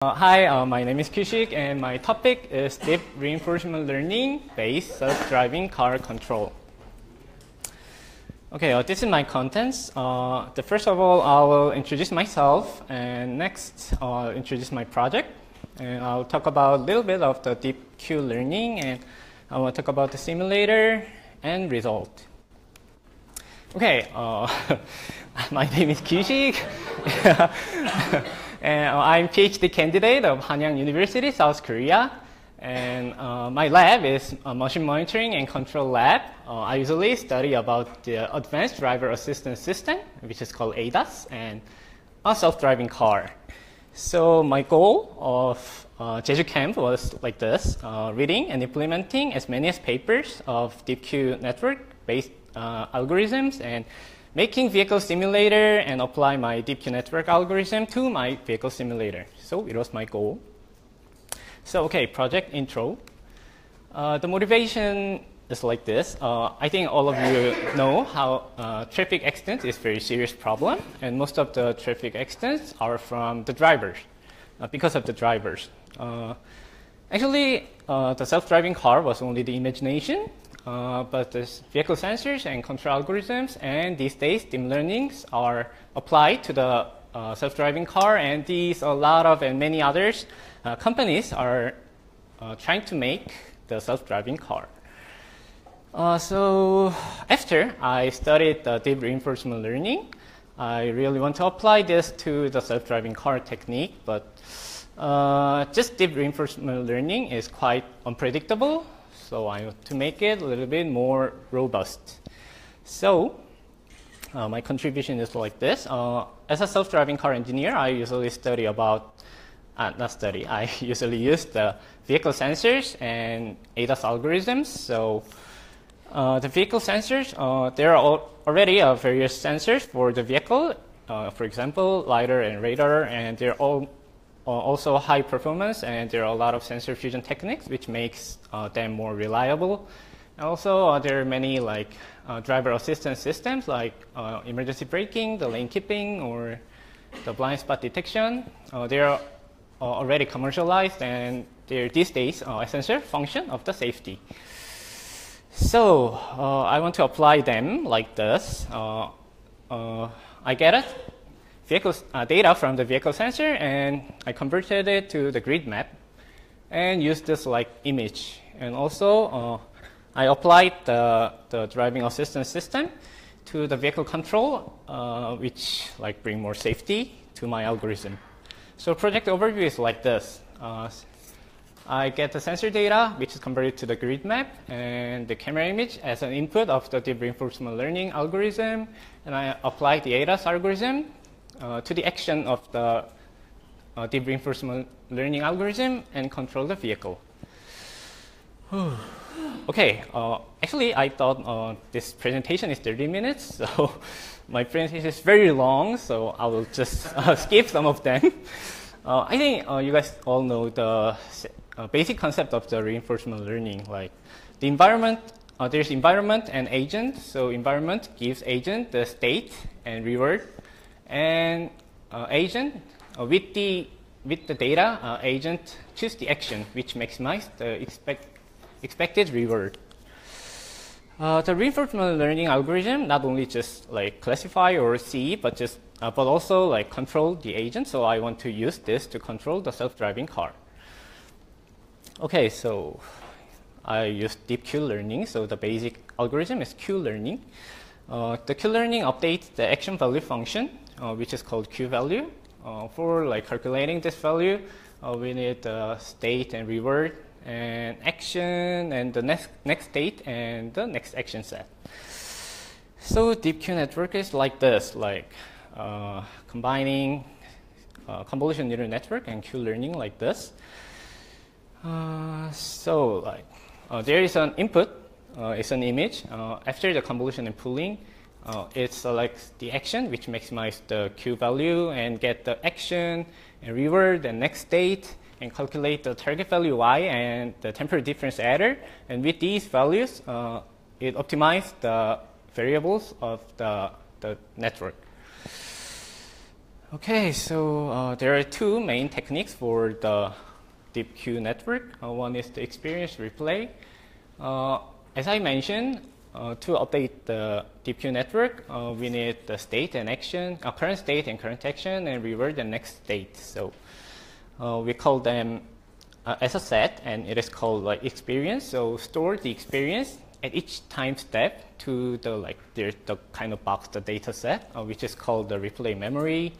Hi, my name is KyuShik, and my topic is deep reinforcement learning-based self-driving car control. Okay, this is my contents. First of all, I will introduce myself, and next I'll introduce my project, and I'll talk about a little bit of the deep Q learning, and I will talk about the simulator and result. Okay, my name is KyuShik. And I'm PhD candidate of Hanyang University, South Korea. And my lab is a machine monitoring and control lab. I usually study about the advanced driver assistance system, which is called ADAS, and a self-driving car. So my goal of JejuCamp was like this, reading and implementing as many as papers of DeepQ network-based algorithms and making vehicle simulator and apply my DeepQ network algorithm to my vehicle simulator. So it was my goal. So okay, project intro. The motivation is like this. I think all of you know how traffic accidents is a very serious problem, and most of the traffic accidents are from the drivers, because of the drivers. Actually, the self-driving car was only the imagination. But the vehicle sensors and control algorithms and these days deep learnings are applied to the self-driving car, and these a lot of and many others companies are trying to make the self-driving car. So after I studied the deep reinforcement learning, I really want to apply this to the self-driving car technique, but just deep reinforcement learning is quite unpredictable. So I want to make it a little bit more robust. So my contribution is like this. As a self-driving car engineer, I usually study about, I usually use the vehicle sensors and ADAS algorithms. So the vehicle sensors, there are already various sensors for the vehicle. For example, LiDAR and radar, and they're all also high performance, and there are a lot of sensor fusion techniques which makes them more reliable. And also there are many like driver assistance systems like emergency braking, the lane keeping, or the blind spot detection. They are already commercialized, and they're these days essential function of the safety. So I want to apply them like this. I get it. Data from the vehicle sensor, and I converted it to the grid map and used this like image. And also I applied the driving assistance system to the vehicle control, which like bring more safety to my algorithm. So project overview is like this. I get the sensor data, which is converted to the grid map, and the camera image as an input of the deep reinforcement learning algorithm, and I apply the ADAS algorithm to the action of the deep reinforcement learning algorithm and control the vehicle. Okay, actually I thought this presentation is 30 minutes, so my presentation is very long, so I will just skip some of them. I think you guys all know the basic concept of the reinforcement learning, like the environment. There's environment and agent. So environment gives agent the state and reward. And agent, with the data, agent choose the action which maximizes the expected reward. The reinforcement learning algorithm not only just like classify or see, but also like control the agent. So I want to use this to control the self-driving car. Okay, so I use deep Q learning. So the basic algorithm is Q learning. The Q learning updates the action value function, which is called Q value. For like calculating this value, we need the state and reward and action and the next state and the next action set. So deep Q network is like this, like combining convolution neural network and Q learning like this. So like there is an input, it's an image. After the convolution and pooling, it selects the action which maximizes the Q value and get the action and reward and next state and calculate the target value Y and the temporal difference adder. And with these values, it optimizes the variables of the network. Okay, so there are two main techniques for the deep Q network. One is the experience replay. As I mentioned, to update the deep Q network, we need the state and action, current state and current action, and reward and next state. So we call them as a set, and it is called like experience. So store the experience at each time step to the there's the kind of box, the data set, which is called the replay memory.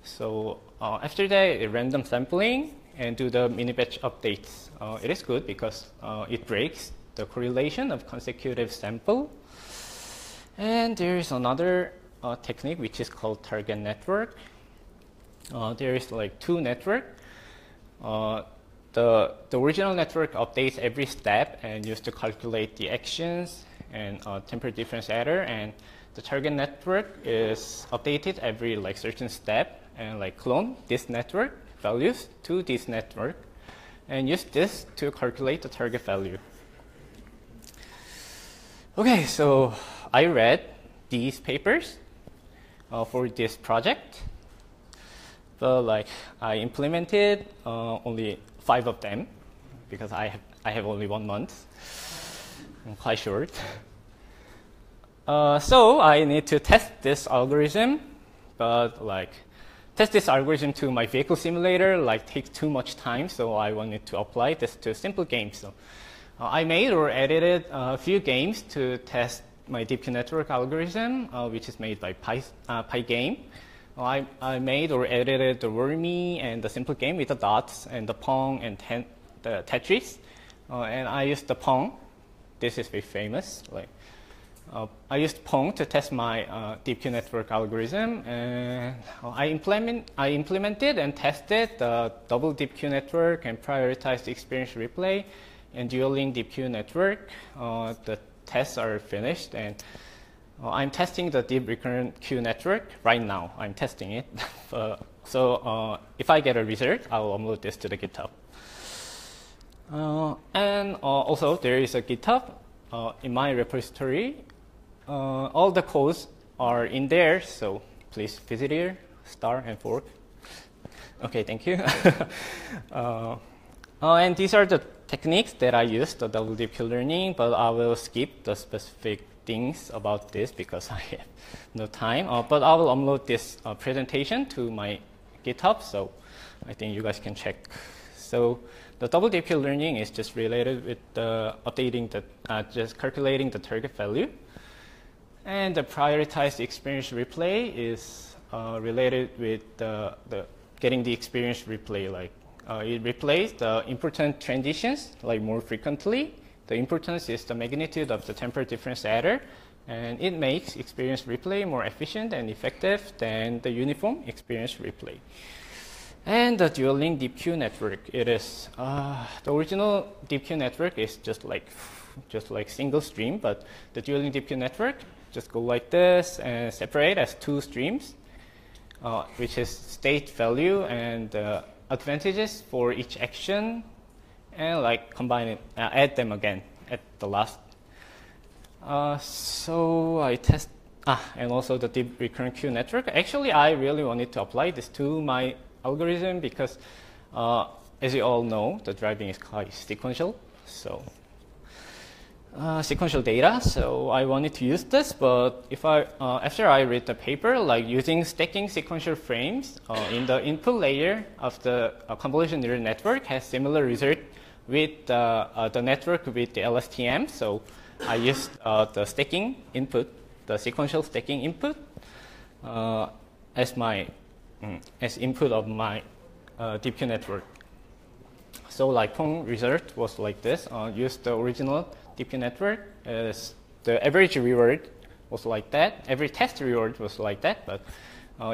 So after that, random sampling and do the mini batch updates. It is good because it breaks the correlation of consecutive sample. And there is another technique which is called target network. There is like two network. The original network updates every step and used to calculate the actions and temperature difference error, and the target network is updated every like certain step and like clone this network values to this network and use this to calculate the target value. Okay, so I read these papers for this project, but like I implemented only 5 of them because I have only 1 month. I'm quite short. So I need to test this algorithm, but like test this algorithm to my vehicle simulator like takes too much time, so I wanted to apply this to simple games. So I made or edited a few games to test my deep network algorithm, which is made by Pygame. I made or edited the Wormy and the simple game with the dots and the Pong and the Tetris, and I used the Pong. This is very famous. I used Pong to test my deep network algorithm, and I implemented and tested the double deep network and prioritized experience replay and dual-link deep network. The tests are finished, and I'm testing the deep recurrent Q network right now. I'm testing it. So if I get a result, I will upload this to the GitHub. And also, there is a GitHub in my repository. All the codes are in there, so please visit here, star and fork. Okay, thank you. And these are the techniques that I use, the double deep learning, but I will skip the specific things about this because I have no time. But I will upload this presentation to my GitHub, so I think you guys can check. So the double deep learning is just related with updating the, just calculating the target value. And the prioritized experience replay is related with the getting the experience replay. Like it replays the important transitions like more frequently. The importance is the magnitude of the temperature difference error, and it makes experience replay more efficient and effective than the uniform experience replay. And the dual-link deep Q network, it is the original deep Q network is just like single stream, but the dual-link deep Q network just go like this and separate as 2 streams, which is state value and advantages for each action, and like combine it, add them again at the last. So I test, and also the deep recurrent Q network. Actually, I really wanted to apply this to my algorithm because, as you all know, the driving is quite sequential. So sequential data. So I wanted to use this, but if after I read the paper, like using stacking sequential frames in the input layer of the convolution neural network has similar result with the network with the LSTM. So I used the stacking input, the sequential stacking input, as my as input of my deep Q network. So like Pong result was like this. Use the original deep Q network as the average reward was like that. Every test reward was like that. But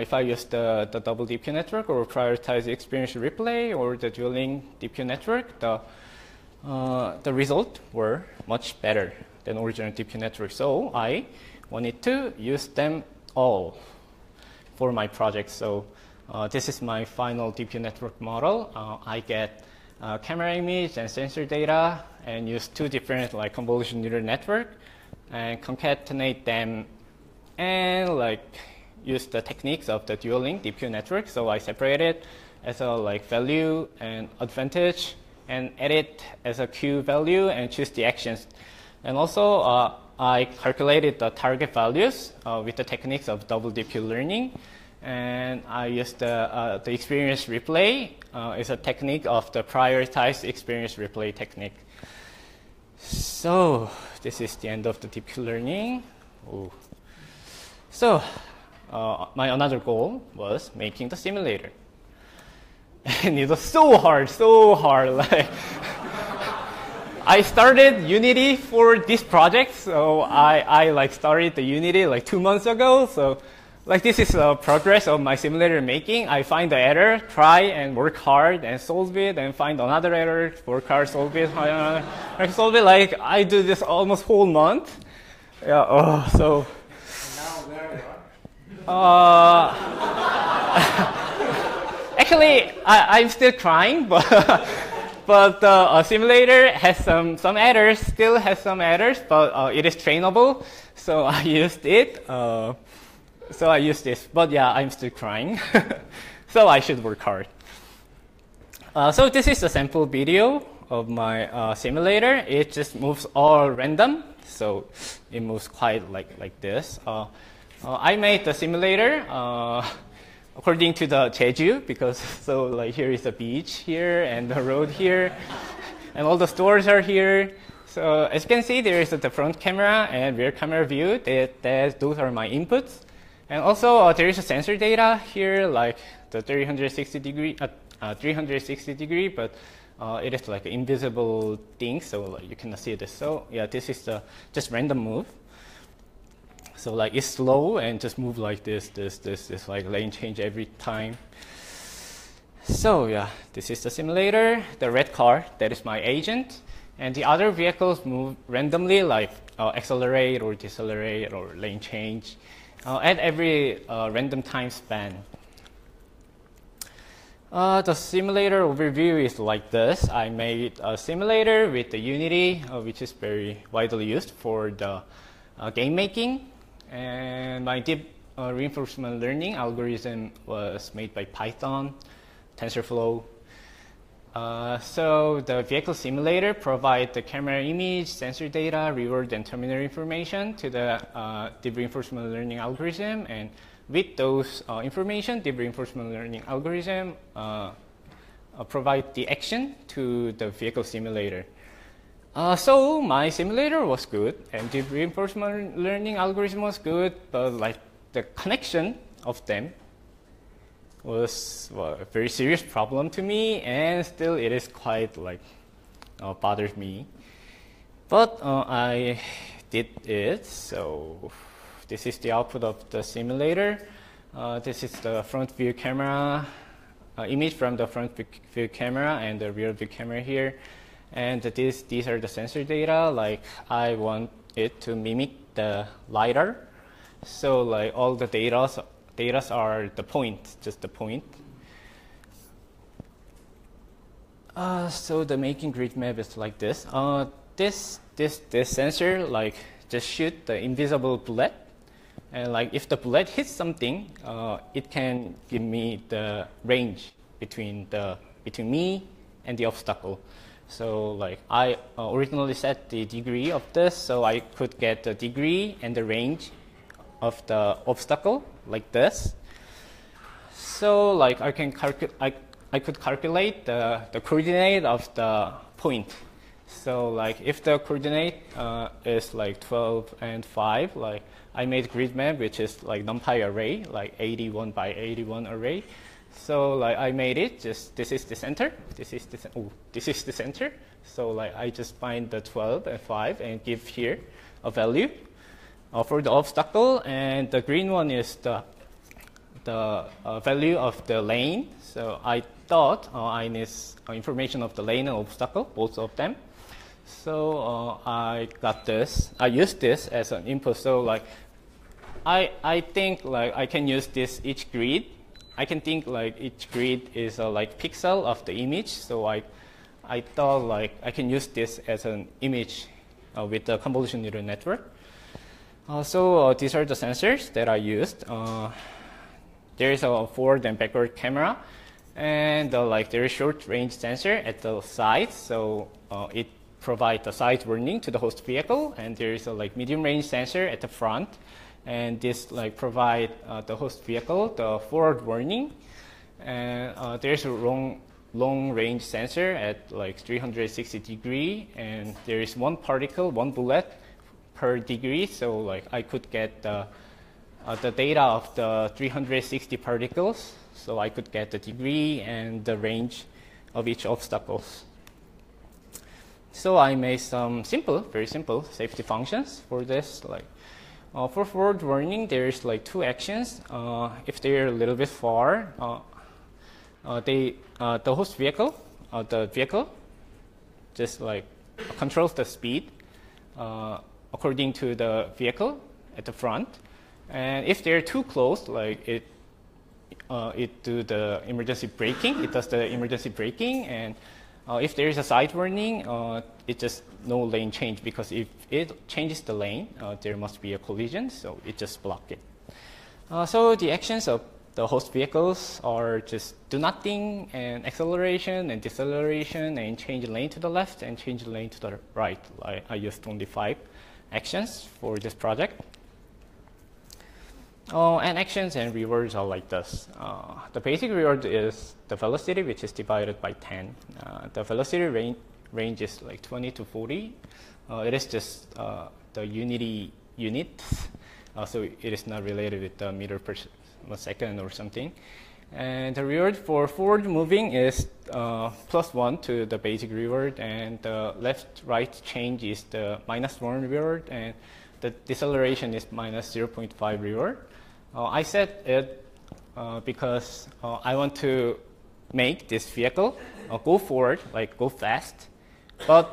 if I use the double deep Q network or prioritize the experience replay or the dual-link deep Q network, the result were much better than original deep Q network. So I wanted to use them all for my project. So this is my final deep Q network model. I get camera image and sensor data and use 2 different like convolution neural network and concatenate them and like use the techniques of the dual link DPU network. So I separate it as a like value and advantage, and edit as a Q value and choose the actions. And also I calculated the target values with the techniques of double DPU learning. And I used the experience replay is a technique of the prioritized experience replay technique. So this is the end of the DPU learning. Ooh. So my another goal was making the simulator. And it was so hard. Like, I started Unity for this project, so I like started the Unity like 2 months ago. So like this is the progress of my simulator making. I find the error, try and work hard and solve it, and find another error, work hard, solve it, solve it. Like I do this almost whole month. Yeah. Oh, so. Now where you are? Actually, I'm still crying, but the simulator has some errors, still has some errors, but it is trainable, so I used it. So I used this, but yeah, I'm still crying. So I should work hard. So this is a sample video of my simulator. It just moves all random, so it moves quite like this. I made the simulator according to the Jeju, because so like here is the beach here and the road here, and all the stores are here. So as you can see, there is the front camera and rear camera view. Those are my inputs. And also there is a sensor data here, like the 360 degree, but it is like an invisible thing, so like you cannot see this. So yeah, this is the just random move. So like it's slow and just move like this, like lane change every time. So yeah, this is the simulator. The red car, that is my agent. And the other vehicles move randomly, like accelerate or decelerate or lane change at every random time span. The simulator overview is like this. I made a simulator with the Unity, which is very widely used for the game making. And my deep reinforcement learning algorithm was made by Python, TensorFlow. So the vehicle simulator provides the camera image, sensor data, reward, and terminal information to the deep reinforcement learning algorithm. And with those information, deep reinforcement learning algorithm provide the action to the vehicle simulator. So my simulator was good, and deep reinforcement learning algorithm was good, but like the connection of them was a very serious problem to me, and still it is quite like bothers me. But I did it. So this is the output of the simulator. This is the front view camera image from the front view camera and the rear view camera here. And these are the sensor data. Like I want it to mimic the LiDAR. So like all the data are the point, just the point. So the making grid map is like this. This sensor like just shoot the invisible bullet, and like if the bullet hits something, it can give me the range between me and the obstacle. So like I originally set the degree of this, so I could get the degree and the range of the obstacle like this. So like I could calculate the coordinate of the point. So like if the coordinate is like 12 and 5, like I made grid map, which is like NumPy array, like 81 by 81 array. So like I made it, just this is the center, this is the center. So like I just find the 12 and 5 and give here a value for the obstacle, and the green one is the value of the lane. So I thought I need information of the lane and obstacle, both of them. So I got this. I used this as an input. So like I think like I can use this each grid. I can think like each grid is a like pixel of the image. So I thought like I can use this as an image with the convolution neural network. These are the sensors that I used. There is a forward and backward camera, and there is short range sensor at the side, so it provides the side warning to the host vehicle, and there is a medium range sensor at the front, and this provide the host vehicle the forward warning, and there's a long range sensor at 360 degree, and there is one particle, one bullet per degree, so I could get the data of the 360 particles, so I could get the degree and the range of each obstacles. So I made some very simple safety functions for this. For forward warning, there's two actions. If they're a little bit far, the host vehicle, the vehicle, just controls the speed according to the vehicle at the front. And if they're too close, it do the emergency braking. It does the emergency braking, and if there is a side warning, it just no lane change, because if it changes the lane, there must be a collision, so it just block it. So the actions of the host vehicles are just do nothing, and acceleration and deceleration, and change the lane to the left and change the lane to the right. I used only 5 actions for this project. And actions and rewards are like this. The basic reward is the velocity, which is divided by 10. The velocity range is 20 to 40. It is just the unit, so it is not related with the meter per second or something. And the reward for forward moving is +1 to the basic reward, and the left-right change is the -1 reward, and the deceleration is -0.5 reward. I set it because I want to make this vehicle go forward, go fast, but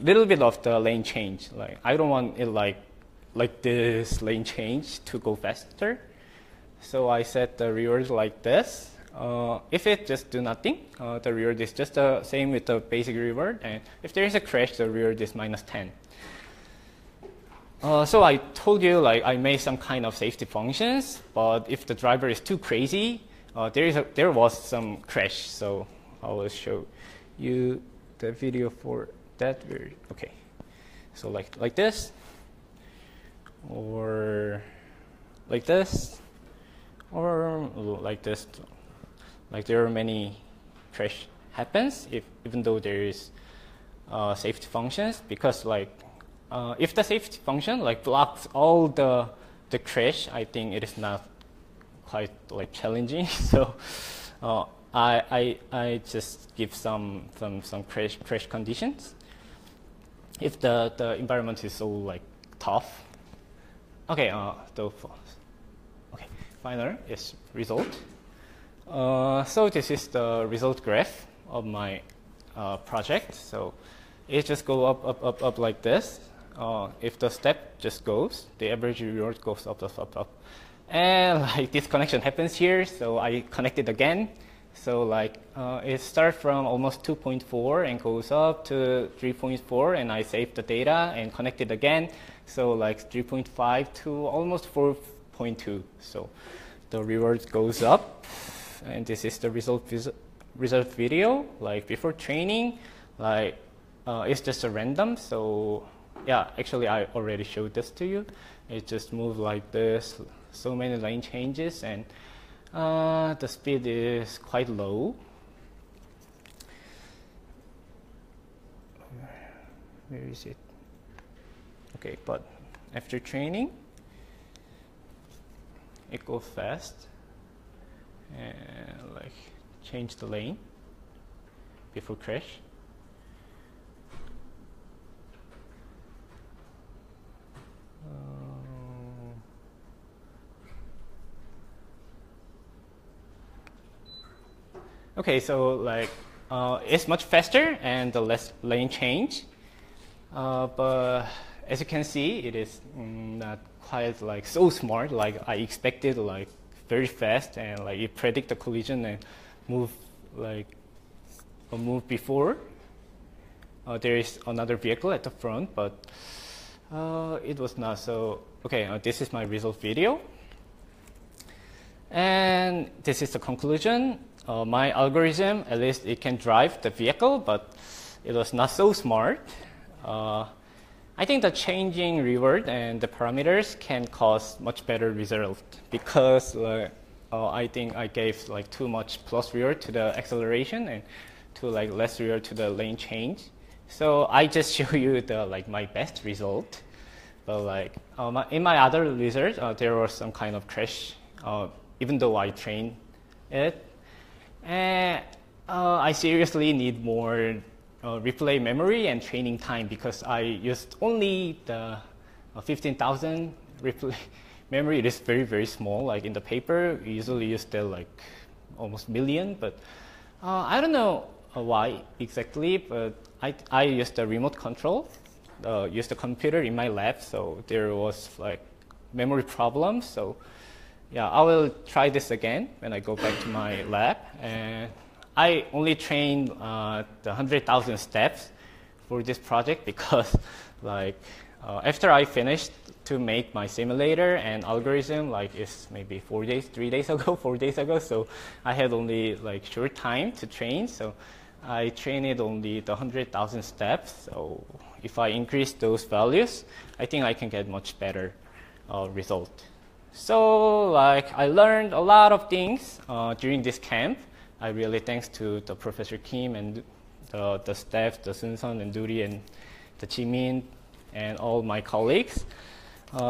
little bit of the lane change. I don't want it like this lane change to go faster. So I set the reward like this. If it just do nothing, the reward is just the same with the basic reward, and if there is a crash, the reward is -10. So I told you I made some kind of safety functions, but if the driver is too crazy, there was some crash. So I will show you the video for that. Okay, so like this, or like this, or like this. There are many crash happens even though there is safety functions, because if the safety function blocks all the crash, I think it is not quite challenging. So I just give some crash conditions if the environment is so tough. Okay, okay. Final is result. So this is the result graph of my project. So it just go up like this. If the step just goes, the average reward goes up. And this connection happens here, so I connect it again. So it starts from almost 2.4 and goes up to 3.4, and I save the data and connect it again. So 3.5 to almost 4.2. So the reward goes up, and this is the result video. Before training, it's just a random. So yeah, actually I already showed this to you. It just moved like this, so many lane changes, and the speed is quite low. Where is it? Okay, but after training, it goes fast, and change the lane before crash. Okay, so it's much faster and the less lane change, but as you can see, it is not quite so smart. I expected very fast, and it predict the collision and move move before. There is another vehicle at the front, but It was not. So, okay, this is my result video. And this is the conclusion. My algorithm, at least it can drive the vehicle, but it was not so smart. I think the changing reward and the parameters can cause much better result because I think I gave like too much plus reward to the acceleration and too like less reward to the lane change. So I just show you the like my best result. But like in my other results, there was some kind of crash, even though I trained it. And I seriously need more replay memory and training time because I used only the 15,000 replay memory. It is very, very small. Like in the paper, we usually use the like almost million, but I don't know why exactly, but I used the remote control, used the computer in my lab, so there was like memory problems. So yeah, I will try this again when I go back to my lab. And I only trained the 100,000 steps for this project because like after I finished to make my simulator and algorithm, like it's maybe 4 days, 3 days ago, 4 days ago. So I had only like short time to train. So I trained it only the 100,000 steps. So if I increase those values, I think I can get much better result. So like I learned a lot of things during this camp. I really thanks to the Professor Kim and the staff, the Sun and Duri and the Jimin and all my colleagues.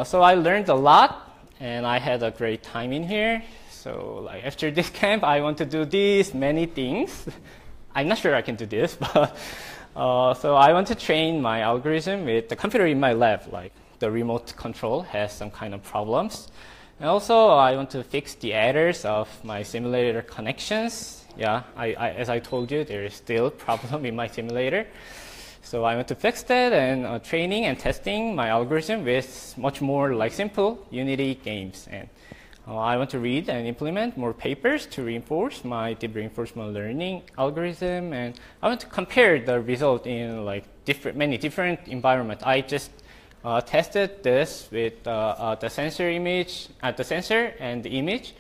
So I learned a lot and I had a great time in here. So like after this camp, I want to do these many things. I'm not sure I can do this, but so I want to train my algorithm with the computer in my lab. Like the remote control has some kind of problems. And also, I want to fix the errors of my simulator connections. Yeah, as I told you, there is still a problem in my simulator. So I want to fix that and training and testing my algorithm with much more like simple Unity games. And I want to read and implement more papers to reinforce my deep reinforcement learning algorithm. And I want to compare the result in like many different environments. I just tested this with the sensor image, the sensor and the image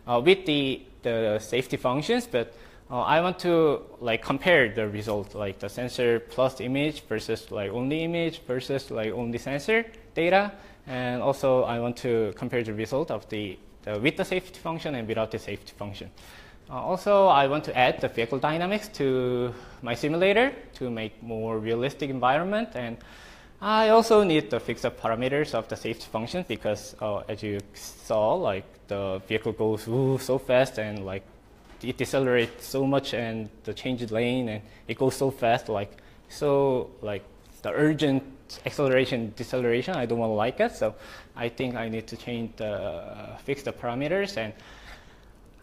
with the safety functions, but I want to like compare the result, like the sensor plus image versus like only image versus like only sensor data, and also I want to compare the result of with the safety function and without the safety function. Also, I want to add the vehicle dynamics to my simulator to make more realistic environment, and I also need to fix the parameters of the safety function because as you saw, like the vehicle goes so fast and like it decelerates so much and the change lane and it goes so fast, like the urgent acceleration, deceleration, I don't want to like it. So I think I need to fix the parameters, and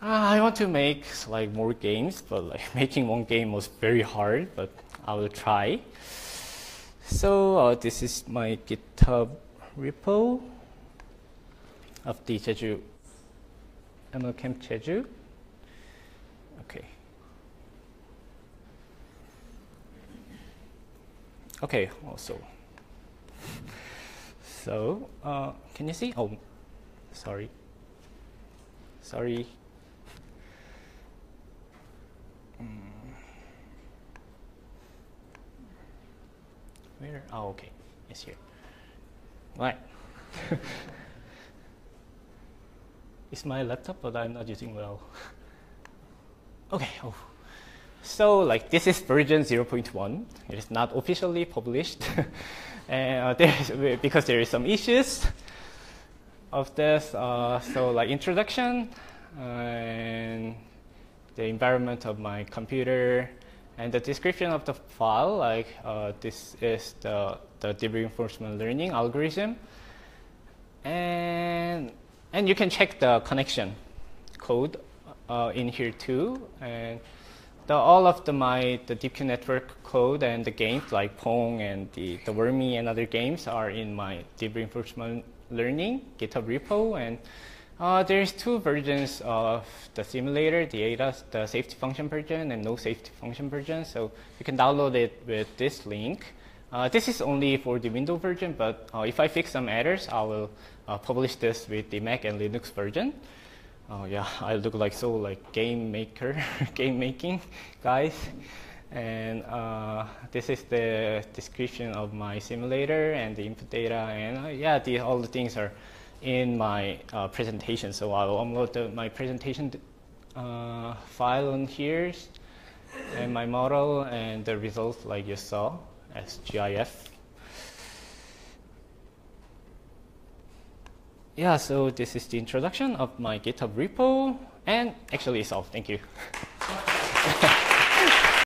I want to make like more games, but like making one game was very hard, but I will try. So this is my GitHub repo of the Jeju MLCamp Jeju. Okay. Okay. Also. So can you see? Oh, sorry. Sorry. Where? Oh, okay. It's here. Right. It's my laptop, but I'm not using well. Okay. Oh. So, like, this is version 0.1. It is not officially published, and because there is some issues of this. So, like, introduction and the environment of my computer. And the description of the file, like this is the deep reinforcement learning algorithm, and you can check the connection code in here too, and all of the DeepQ network code and the games like Pong and the Wormy and other games are in my deep reinforcement learning GitHub repo, and there's two versions of the simulator, the ADAS, the safety function version and no safety function version. So you can download it with this link This is only for the Windows version, but if I fix some errors, I will publish this with the Mac and Linux version. Oh yeah, I look like game maker, game making guys. And this is the description of my simulator and the input data, and yeah, all the things are in my presentation. So I'll upload my presentation file on here, and my model and the results like you saw as GIF. Yeah, so this is the introduction of my GitHub repo, and actually it's all. Thank you.